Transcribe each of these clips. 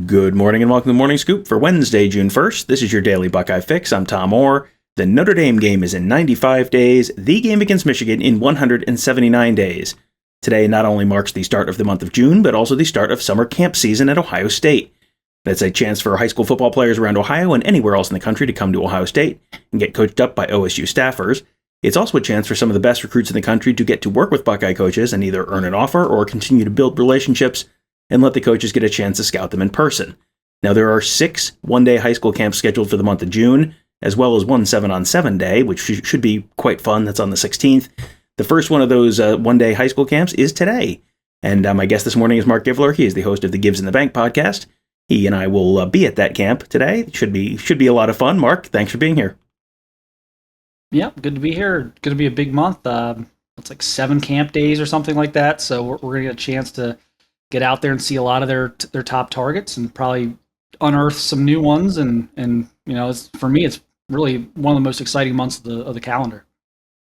Good morning and welcome to the Morning Scoop for Wednesday, June 1st. This is your daily Buckeye fix. I'm Tom Orr. The Notre Dame game is in 95 days, the game against Michigan in 179 days. Today not only marks the start of the month of June, but also the start of summer camp season at Ohio State. That's a chance for high school football players around Ohio and anywhere else in the country to come to Ohio State and get coached up by OSU staffers. It's also a chance for some of the best recruits in the country to get to work with Buckeye coaches and either earn an offer or continue to build relationships and let the coaches get a chance to scout them in person. Now, there are 6 one-day high school camps scheduled for the month of June, as well as one 7-on-7 day, which should be quite fun. That's on the 16th. The first one of those one-day high school camps is today. And my guest this morning is Marc Givler. He is the host of the Gives in the Bank podcast. He and I will be at that camp today. It should be a lot of fun. Marc, thanks for being here. Yeah, good to be here. Going to be a big month. It's like 7 camp days or something like that. So we're going to get a chance to get out there and see a lot of their top targets and probably unearth some new ones. And you know, for me, it's really one of the most exciting months of the calendar.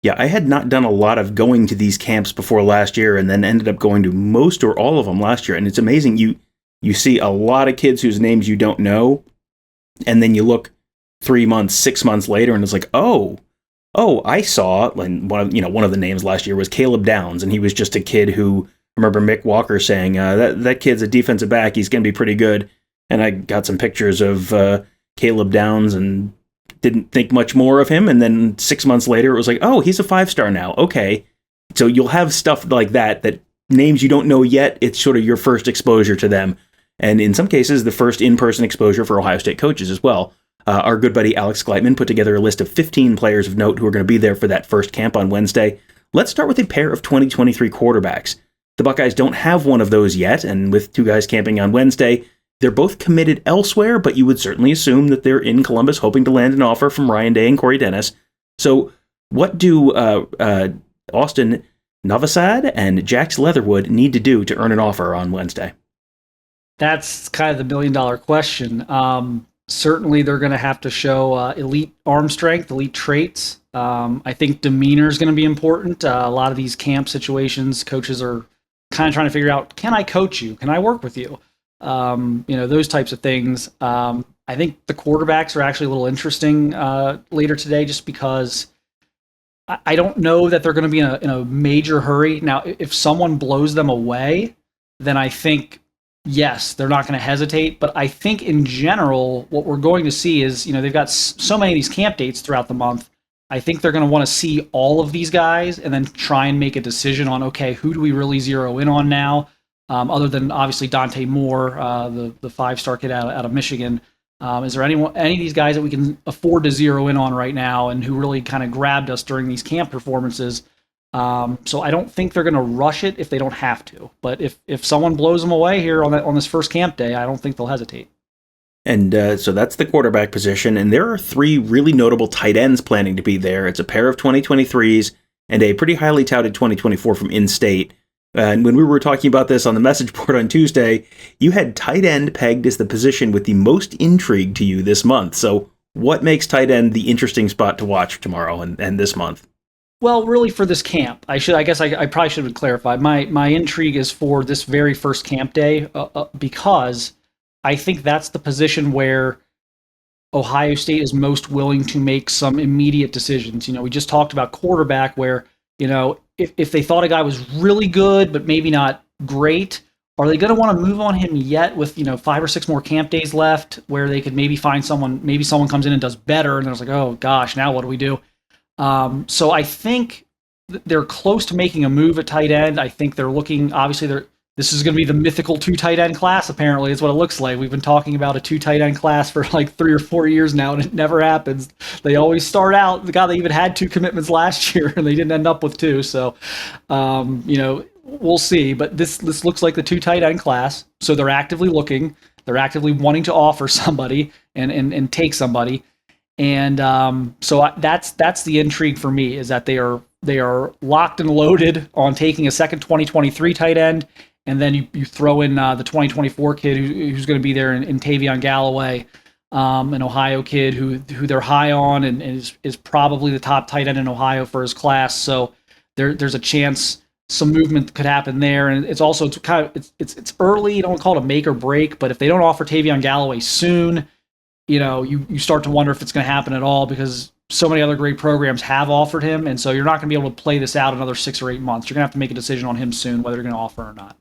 Yeah, I had not done a lot of going to these camps before last year, and then ended up going to most or all of them last year. And it's amazing. You see a lot of kids whose names you don't know, and then you look 3 months, 6 months later, and it's like, oh, I saw. And one of the names last year was Caleb Downs, and he was just a kid who. I remember Mick Walker saying, that kid's a defensive back, he's going to be pretty good. And I got some pictures of Caleb Downs and didn't think much more of him. And then 6 months later, it was like, oh, he's a 5-star now. Okay. So you'll have stuff like that names you don't know yet, it's sort of your first exposure to them. And in some cases, the first in-person exposure for Ohio State coaches as well. Our good buddy Alex Gleitman put together a list of 15 players of note who are going to be there for that first camp on Wednesday. Let's start with a pair of 2023 quarterbacks. The Buckeyes don't have one of those yet, and with 2 guys camping on Wednesday, they're both committed elsewhere, but you would certainly assume that they're in Columbus hoping to land an offer from Ryan Day and Corey Dennis. So what do Austin Novosad and Jax Leatherwood need to do to earn an offer on Wednesday? That's kind of the million-dollar question. Certainly, they're going to have to show elite arm strength, elite traits. I think demeanor is going to be important. A lot of these camp situations, coaches are kind of trying to figure out, can I coach you? Can I work with you? Those types of things. I think the quarterbacks are actually a little interesting later today, just because I don't know that they're going to be in a major hurry. Now, if someone blows them away, then I think, yes, they're not going to hesitate. But I think in general, what we're going to see is, they've got so many of these camp dates throughout the month. I think they're going to want to see all of these guys and then try and make a decision on, okay, who do we really zero in on now? Other than obviously Dante Moore, the 5-star kid out of Michigan. Is there any of these guys that we can afford to zero in on right now and who really kind of grabbed us during these camp performances? So I don't think they're going to rush it if they don't have to. But if someone blows them away here on this first camp day, I don't think they'll hesitate. And so that's the quarterback position. And there are 3 really notable tight ends planning to be there. It's a pair of 2023s and a pretty highly touted 2024 from in-state. And when we were talking about this on the message board on Tuesday, you had tight end pegged as the position with the most intrigue to you this month. So what makes tight end the interesting spot to watch tomorrow and this month? Well, really for this camp, I probably should have clarified. My intrigue is for this very first camp day because I think that's the position where Ohio State is most willing to make some immediate decisions. We just talked about quarterback where, if they thought a guy was really good, but maybe not great, are they going to want to move on him yet with, 5 or 6 more camp days left where they could maybe find someone comes in and does better. And there's like, oh gosh, now what do we do? So I think they're close to making a move at tight end. I think they're looking, obviously this is going to be the mythical 2 tight end class, apparently, is what it looks like. We've been talking about a 2 tight end class for like 3 or 4 years now, and it never happens. They always start out, they even had 2 commitments last year, and they didn't end up with 2. So, we'll see. But this looks like the 2 tight end class. So they're actively looking. They're actively wanting to offer somebody and take somebody. And that's the intrigue for me, is that they are locked and loaded on taking a second 2023 tight end. And then you throw in the 2024 kid who's going to be there in Tavion Galloway, an Ohio kid who they're high on and is probably the top tight end in Ohio for his class. So there's a chance some movement could happen there. And it's also it's early. You don't call it a make or break, but if they don't offer Tavion Galloway soon, you start to wonder if it's going to happen at all, because so many other great programs have offered him. And so you're not going to be able to play this out another 6 or 8 months. You're going to have to make a decision on him soon, whether you're going to offer or not.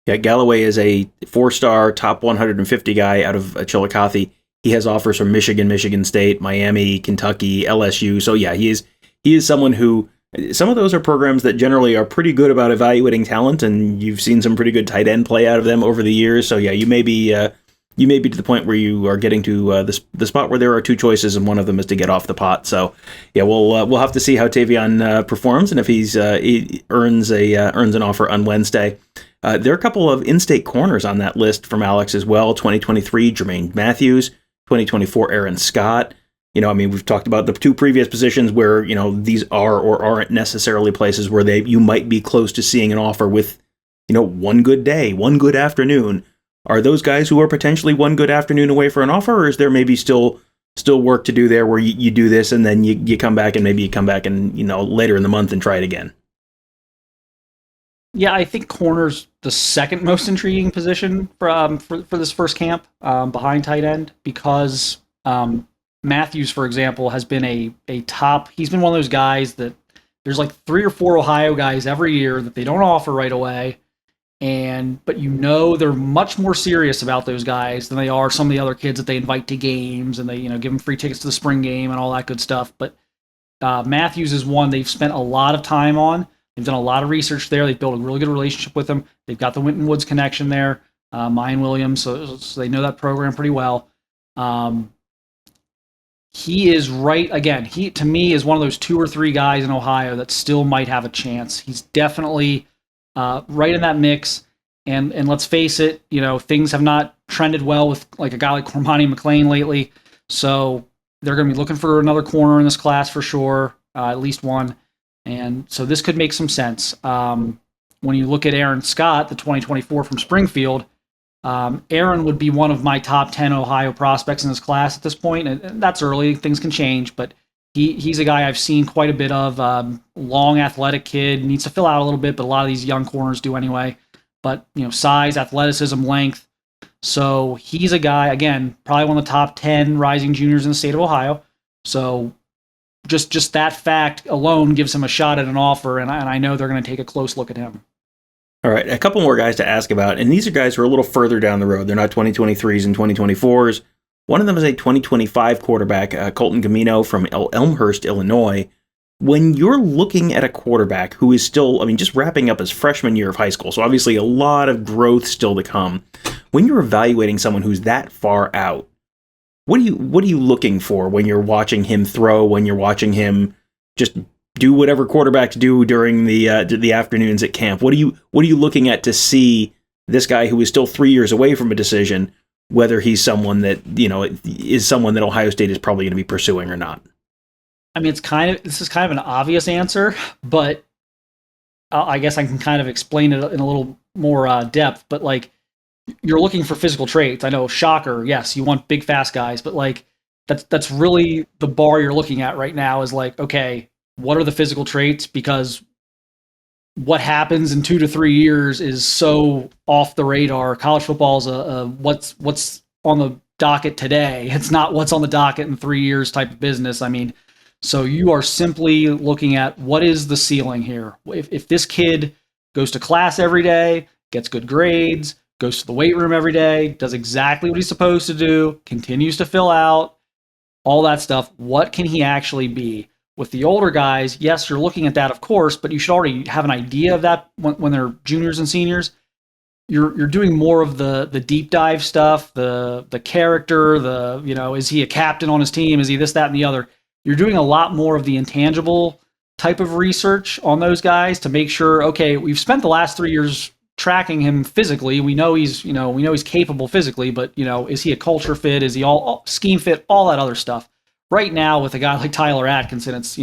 Yeah, Galloway is a 4-star, top 150 guy out of Chillicothe. He has offers from Michigan, Michigan State, Miami, Kentucky, LSU. So yeah, he is someone who, some of those are programs that generally are pretty good about evaluating talent, and you've seen some pretty good tight end play out of them over the years. So yeah, you may be to the point where you are getting to the spot where there are 2 choices, and one of them is to get off the pot. So yeah, we'll have to see how Tavion performs, and if he earns an offer on Wednesday. There are a couple of in-state corners on that list from Alex as well. 2023, Jermaine Matthews. 2024, Aaron Scott. We've talked about the 2 previous positions where, these are or aren't necessarily places where you might be close to seeing an offer with, one good day, one good afternoon. Are those guys who are potentially one good afternoon away for an offer, or is there maybe still work to do there where you do this and then you come back and maybe you come back and, later in the month and try it again? Yeah, I think corner's the second most intriguing position for this first camp, behind tight end, because Matthews, for example, has been a top. He's been one of those guys that there's like 3 or 4 Ohio guys every year that they don't offer right away, but they're much more serious about those guys than they are some of the other kids that they invite to games, and they give them free tickets to the spring game and all that good stuff. But Matthews is one they've spent a lot of time on. They've done a lot of research there. They've built a really good relationship with him. They've got the Winton Woods connection there, Mayan Williams, so they know that program pretty well. He is right, again, he to me is one of those 2 or 3 guys in Ohio that still might have a chance. He's definitely right in that mix. And let's face it, things have not trended well with like a guy like Cormani McLean lately. So they're going to be looking for another corner in this class for sure, at least one. And so this could make some sense. When you look at Aaron Scott, the 2024 from Springfield, Aaron would be one of my top 10 Ohio prospects in this class at this point. And that's early. Things can change. But he's a guy I've seen quite a bit of. Long, athletic kid. Needs to fill out a little bit, but a lot of these young corners do anyway. But, size, athleticism, length. So he's a guy, again, probably one of the top 10 rising juniors in the state of Ohio. So just that fact alone gives him a shot at an offer, and I know they're going to take a close look at him. All right, a couple more guys to ask about, and these are guys who are a little further down the road. They're not 2023s and 2024s. One of them is a 2025 quarterback, Colton Gamino from Elmhurst, Illinois. When you're looking at a quarterback who is still, just wrapping up his freshman year of high school, so obviously a lot of growth still to come, when you're evaluating someone who's that far out, what are you looking for when you're watching him throw, when you're watching him just do whatever quarterbacks do during the afternoons at camp? What are you looking at to see this guy who is still 3 years away from a decision, whether he's someone that, is someone that Ohio State is probably going to be pursuing or not? This is kind of an obvious answer, but I guess I can kind of explain it in a little more depth. But like, you're looking for physical traits. I know, shocker. Yes, you want big, fast guys, but like that's really the bar you're looking at right now is like, okay, what are the physical traits? Because what happens in 2 to 3 years is so off the radar. College football is what's on the docket today. It's not what's on the docket in 3 years type of business. So you are simply looking at what is the ceiling here. If this kid goes to class every day, gets good grades, goes to the weight room every day, does exactly what he's supposed to do, continues to fill out, all that stuff, what can he actually be? With the older guys, yes, you're looking at that, of course, but you should already have an idea of that when they're juniors and seniors. You're doing more of the deep dive stuff, the character, is he a captain on his team? Is he this, that, and the other? You're doing a lot more of the intangible type of research on those guys to make sure, okay, we've spent the last 3 years tracking him physically. We know he's capable physically, but is he a culture fit? Is he all scheme fit? All that other stuff. Right now, with a guy like Tyler Atkinson, it's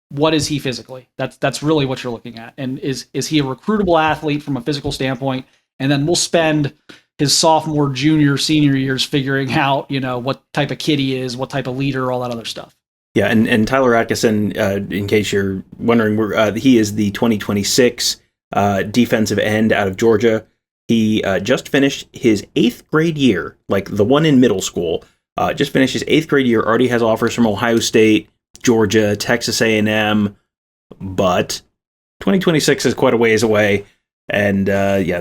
what is he physically? That's really what you're looking at. And is he a recruitable athlete from a physical standpoint? And then we'll spend his sophomore, junior, senior years figuring out what type of kid he is, what type of leader, all that other stuff. Yeah, and Tyler Atkinson, in case you're wondering, he is the 2026 defensive end out of Georgia. He just finished his 8th grade year, like the one in middle school. Just finished his 8th grade year, already has offers from Ohio State, Georgia, Texas A&M, but 2026 is quite a ways away. And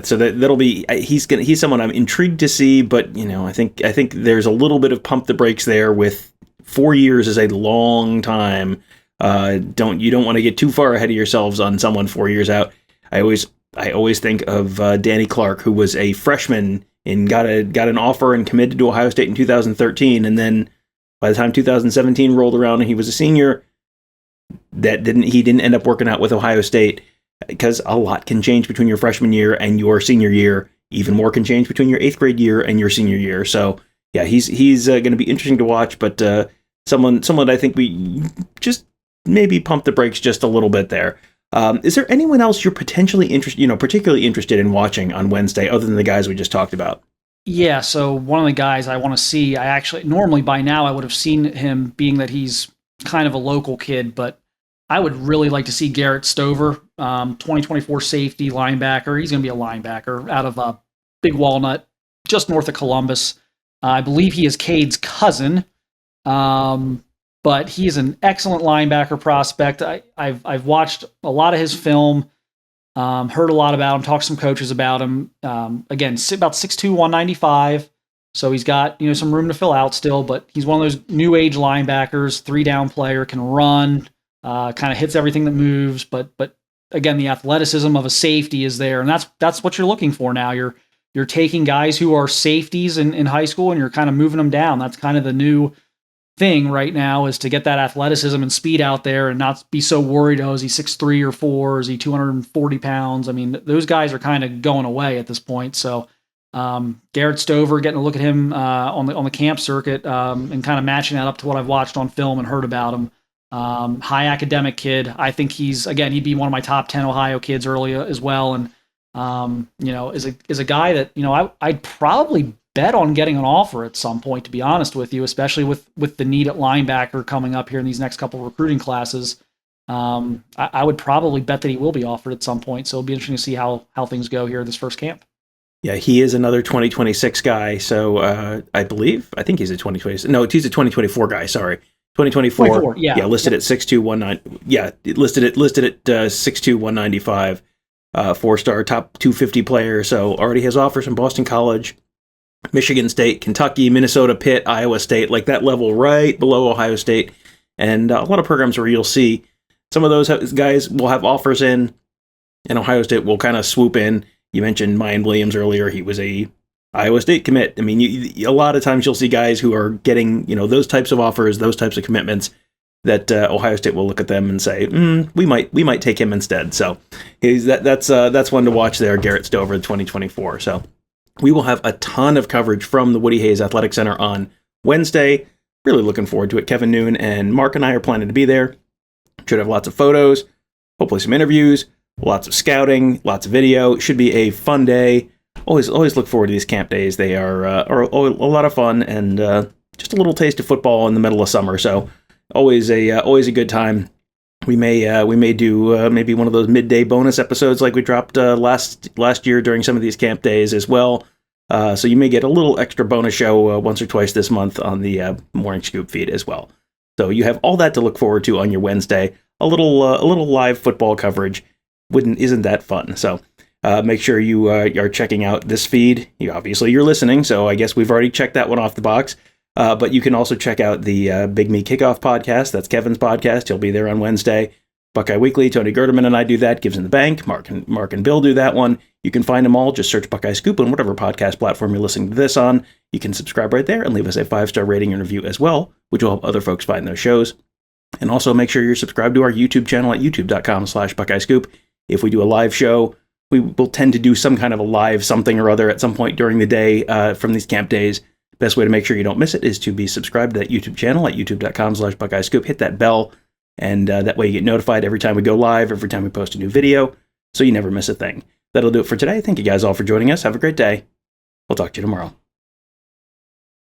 so that'll be he's someone I'm intrigued to see, but I think there's a little bit of pump the brakes there. With 4 years is a long time. Don't want to get too far ahead of yourselves on someone 4 years out. I always think of Danny Clark, who was a freshman and got an offer and committed to Ohio State in 2013, and then by the time 2017 rolled around and he was a senior, he didn't end up working out with Ohio State, because a lot can change between your freshman year and your senior year. Even more can change between your 8th grade year and your senior year. So yeah, he's going to be interesting to watch, but someone I think we just maybe pump the brakes just a little bit there. Is there anyone else you're particularly interested in watching on Wednesday, other than the guys we just talked about? Yeah, so one of the guys I want to see, I actually, normally by now I would have seen him, being that he's kind of a local kid, but I would really like to see Garrett Stover, 2024 safety linebacker. He's going to be a linebacker out of Big Walnut, just north of Columbus. I believe he is Cade's cousin, but he is an excellent linebacker prospect. I've watched a lot of his film, heard a lot about him, talked to some coaches about him. Again, about 6'2", 195. So he's got some room to fill out still, but he's one of those new age linebackers, 3-down player, can run, kind of hits everything that moves. But again, the athleticism of a safety is there, and that's what you're looking for now. You're taking guys who are safeties in high school, and you're kind of moving them down. That's kind of the new thing right now, is to get that athleticism and speed out there and not be so worried, is he 6'3" or 4", is he 240 pounds? I mean, those guys are kind of going away at this point. So Garrett Stover, getting a look at him on the camp circuit, and kind of matching that up to what I've watched on film and heard about him. High academic kid. I think he'd be one of my top 10 Ohio kids early as well. And is a guy that I'd probably bet on getting an offer at some point, to be honest with you, especially with the need at linebacker coming up here in these next couple of recruiting classes. I would probably bet that he will be offered at some point. So it'll be interesting to see how things go here this first camp. Yeah, he is another 2026 guy. So I think he's a 2026. No, he's a 2024 guy. Sorry. 2024. Yeah, listed at 6'2", 190. Yeah, listed at 6'2", 195. 4-star, top 250 player. So already has offers from Boston College, Michigan State, Kentucky, Minnesota, Pitt, Iowa State, like that level right below Ohio State. And a lot of programs where you'll see some of those guys will have offers in, and Ohio State will kind of swoop in. You mentioned Mayan Williams earlier. He was a Iowa State commit. I mean, a lot of times you'll see guys who are getting, those types of offers, those types of commitments, that Ohio State will look at them and say, we might take him instead. So that's one to watch there, Garrett Stover, 2024. So we will have a ton of coverage from the Woody Hayes Athletic Center on Wednesday. Really looking forward to it. Kevin Noon and Mark and I are planning to be there. Should have lots of photos, hopefully some interviews, lots of scouting, lots of video. It should be a fun day. Always look forward to these camp days. They are a lot of fun, and just a little taste of football in the middle of summer. So always a good time. We may do maybe one of those midday bonus episodes like we dropped last year during some of these camp days as well. So you may get a little extra bonus show once or twice this month on the Morning Scoop feed as well. So you have all that to look forward to on your Wednesday. A little live football coverage. Isn't that fun? So make sure you are checking out this feed. You're listening, so I guess we've already checked that one off the box. But you can also check out the Big Me Kickoff podcast. That's Kevin's podcast. He'll be there on Wednesday. Buckeye Weekly, Tony Gerderman and I do that. Gives in the Bank. Mark and Bill do that one. You can find them all. Just search Buckeye Scoop on whatever podcast platform you're listening to this on. You can subscribe right there and leave us a 5-star rating and review as well, which will help other folks find those shows. And also make sure you're subscribed to our YouTube channel at youtube.com/Buckeye Scoop. If we do a live show, we will tend to do some kind of a live something or other at some point during the day from these camp days. Best way to make sure you don't miss it is to be subscribed to that YouTube channel at youtube.com/Buckeye Scoop. Hit that bell, and that way you get notified every time we go live, every time we post a new video, so you never miss a thing. That'll do it for today. Thank you guys all for joining us. Have a great day. We'll talk to you tomorrow.